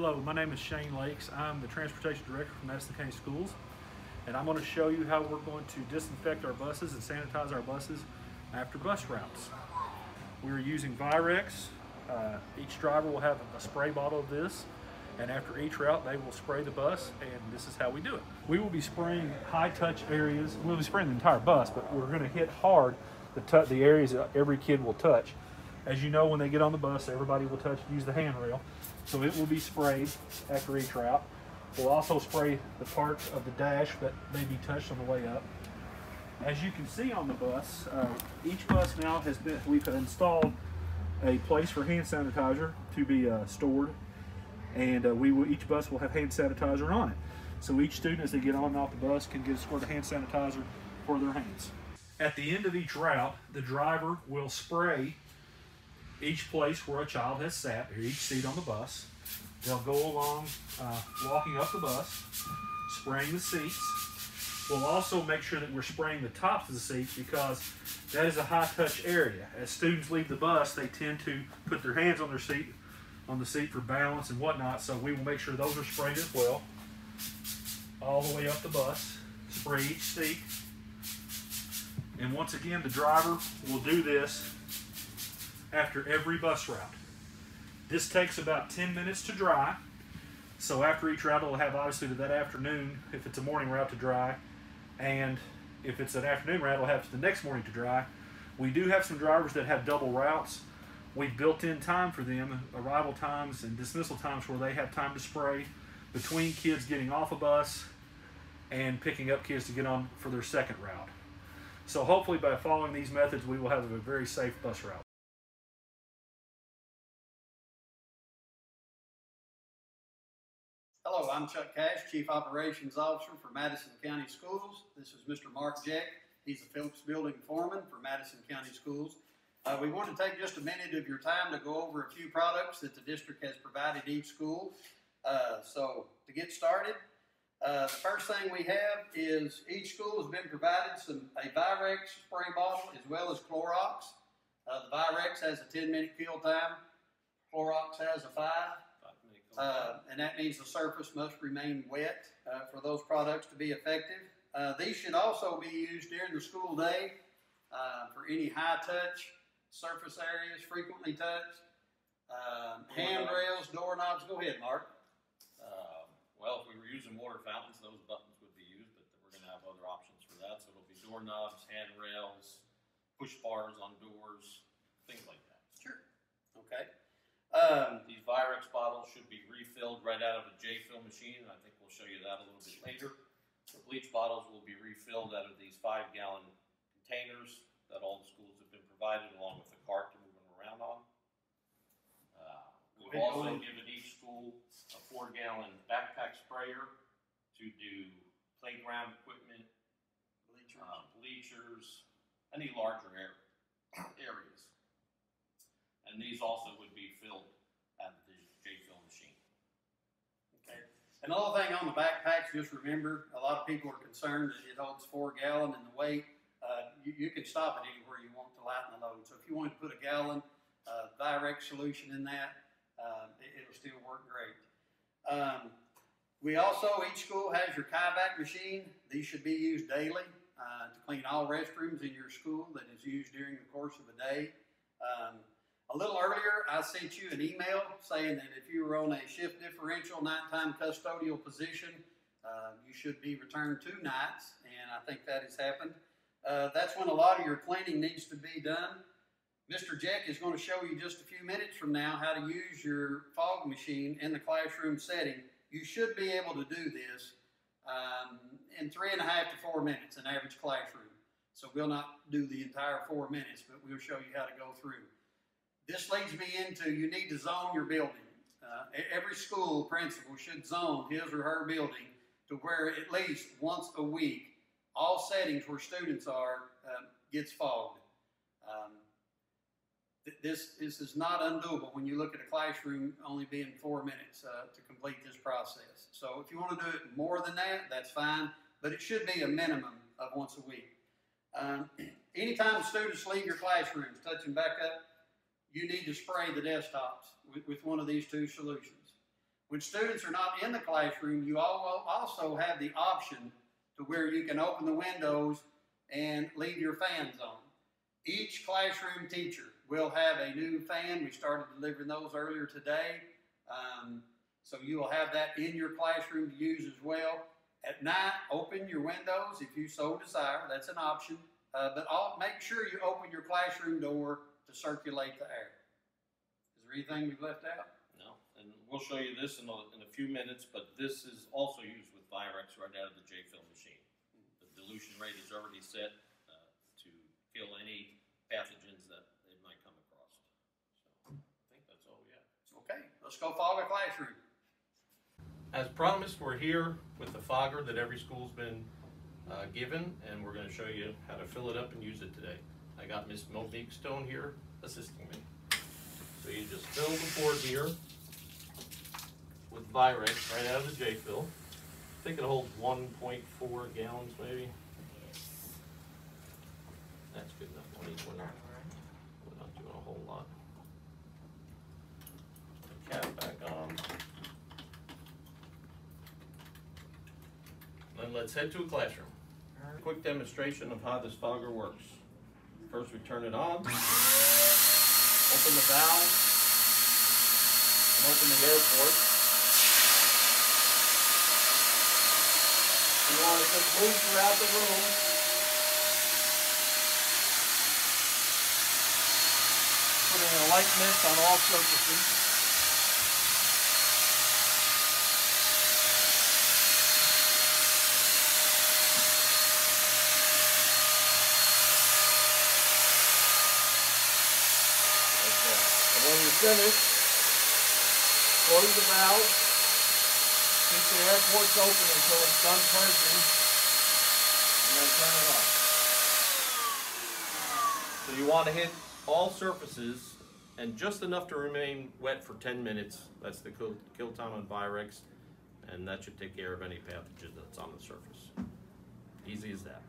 Hello, my name is Shane Lakes. I'm the Transportation Director for Madison County Schools, and I'm going to show you how we're going to disinfect our buses and sanitize our buses after bus routes. We're using Virex. Each driver will have a spray bottle of this, and after each route they will spray the bus, and this is how we do it. We will be spraying high-touch areas. We'll be spraying the entire bus, but we're going to hit hard the areas that every kid will touch. As you know, when they get on the bus, everybody will use the handrail. So it will be sprayed after each route. We'll also spray the parts of the dash that may be touched on the way up. As you can see on the bus, each bus now we've installed a place for hand sanitizer to be stored, and each bus will have hand sanitizer on it. So each student, as they get on and off the bus, can get a squirt of hand sanitizer for their hands. At the end of each route, the driver will spray each place where a child has sat, or each seat on the bus. They'll go along walking up the bus, spraying the seats. We'll also make sure that we're spraying the tops of the seats because that is a high-touch area. As students leave the bus, they tend to put their hands on the seat for balance and whatnot, so we will make sure those are sprayed as well. All the way up the bus, spray each seat. And once again, the driver will do this after every bus route. This takes about 10 minutes to dry. So after each route, it'll have obviously to that afternoon, if it's a morning route, to dry. And if it's an afternoon route, it'll have to the next morning to dry. We do have some drivers that have double routes. We've built in time for them, arrival times and dismissal times, where they have time to spray between kids getting off a bus and picking up kids to get on for their second route. So hopefully by following these methods, we will have a very safe bus route. Hello, I'm Chuck Cash, Chief Operations Officer for Madison County Schools. This is Mr. Mark Jeck. He's the Phillips Building Foreman for Madison County Schools. We want to take just a minute of your time to go over a few products that the district has provided each school. So to get started, the first thing we have is each school has been provided a Virex spray bottle as well as Clorox. The Virex has a 10-minute fill time. Clorox has a 5. And that means the surface must remain wet for those products to be effective. These should also be used during the school day for any high-touch surface areas, frequently touched, handrails, doorknobs. Go ahead, Mark. Well, if we were using water fountains, those buttons would be used, but we're going to have other options for that. So it'll be doorknobs, handrails, push bars on doors, things like that. Sure. Okay. These Virex bottles should be refilled right out of a J-fill machine, and I think we'll show you that a little bit later. The bleach bottles will be refilled out of these 5-gallon containers that all the schools have been provided, along with the cart to move them around on. We've also given each school a 4-gallon backpack sprayer to do playground equipment, bleachers, any larger areas. And these also would be filled out of the J-fill machine. Okay. Another thing on the backpacks, just remember, a lot of people are concerned that it holds 4 gallon and the weight. You can stop it anywhere you want to lighten the load. So if you want to put a gallon Virex solution in that, it'll still work great. Each school has your Kivak machine. These should be used daily to clean all restrooms in your school that is used during the course of the day. A little earlier, I sent you an email saying that if you were on a shift differential nighttime custodial position, you should be returned 2 nights, and I think that has happened. That's when a lot of your cleaning needs to be done. Mr. Jeck is going to show you just a few minutes from now how to use your fog machine in the classroom setting. You should be able to do this in 3.5 to 4 minutes, an average classroom. So we'll not do the entire 4 minutes, but we'll show you how to go through. This leads me into you need to zone your building. Every school principal should zone his or her building to where at least once a week all settings where students are gets fogged. This is not undoable when you look at a classroom only being 4 minutes to complete this process. So if you want to do it more than that, that's fine, but it should be a minimum of once a week. Anytime students leave your classrooms, touching back up, you need to spray the desktops with one of these 2 solutions. When students are not in the classroom, you all also have the option to where you can open the windows and leave your fans on. Each classroom teacher will have a new fan. We started delivering those earlier today. So you will have that in your classroom to use as well. At night, open your windows if you so desire. That's an option. But make sure you open your classroom door to circulate the air. Is there anything we've left out? No, and we'll show you this in a few minutes, but this is also used with Virex right out of the J-film machine. The dilution rate is already set to kill any pathogens that it might come across. So I think that's all we have. Okay, let's go fog a classroom. As promised, we're here with the fogger that every school's been given, and we're going to show you how to fill it up and use it today. I got Miss Monique Stone here assisting me. So you just fill the board here with Virex right out of the J-fill. I think it holds 1.4 gallons maybe. That's good enough, Monique. We're not doing a whole lot. The cap back on. Then let's head to a classroom. A quick demonstration of how this fogger works. First we turn it on, open the valve, and open the air port. You want to just move throughout the room. Putting a light mist on all surfaces. When you're finished, close the valve, keep the air ports open until it's done purging, and then turn it off. So you want to hit all surfaces and just enough to remain wet for 10 minutes. That's the kill time on Virex, and that should take care of any pathogen that's on the surface. Easy as that.